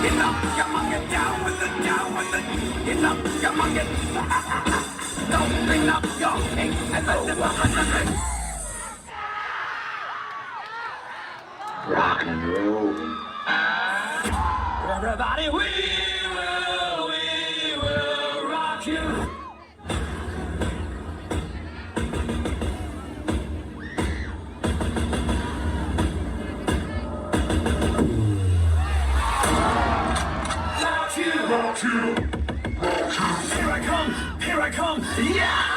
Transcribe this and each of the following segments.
Get up, come on, get down with the, get up, come on, get don't bring up your king and let the rock and roll. Everybody, we will rock you. Rock you, rock you, rock you. Here I come, yeah!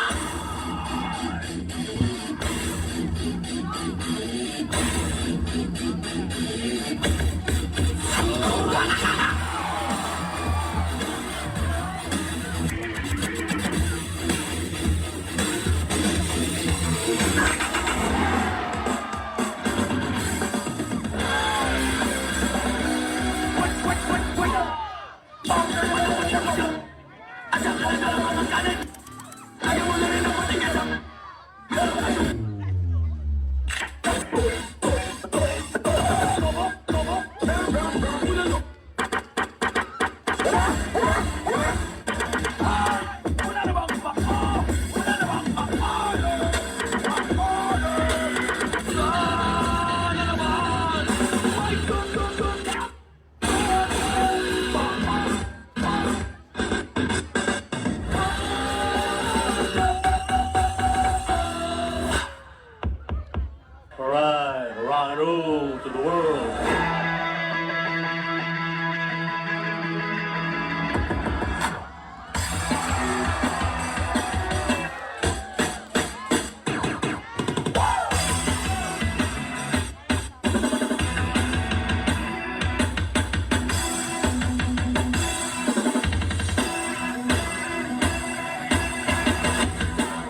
Alright, rock and roll to the world.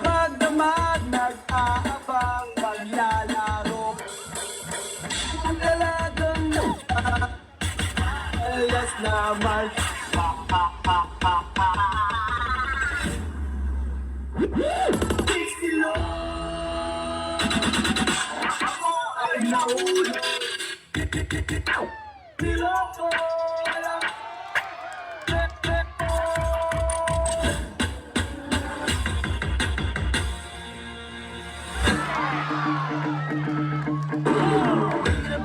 Magdamag, nag-aabang, paglalaro. Ang talagang alas naman. Silo ako ay nahuli. Niloko lang.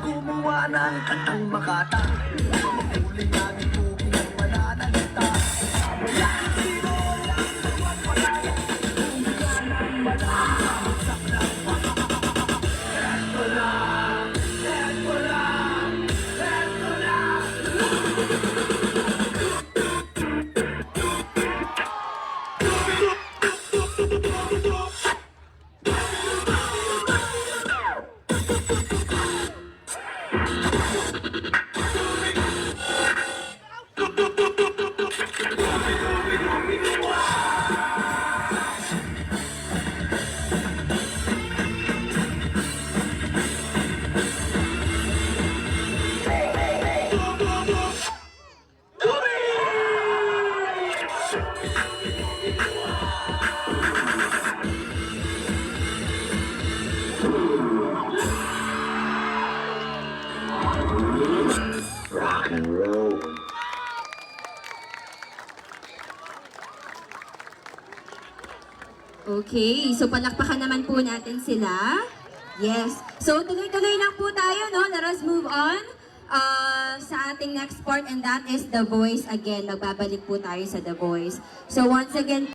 Gumawa ng katang makatang. Huli nga ng tubig ang mananalita. Wala sino lang naman wala. Wala nang mananamagsak ng mga. Eto lang, eto lang, eto lang. Rock and roll. Okay, so palakpakan naman po natin sila. Yes. So tuloy-tuloy lang po tayo, no? Let us move on sa ating next part, and that is The Voice again. Magbabalik po tayo sa The Voice. So once again,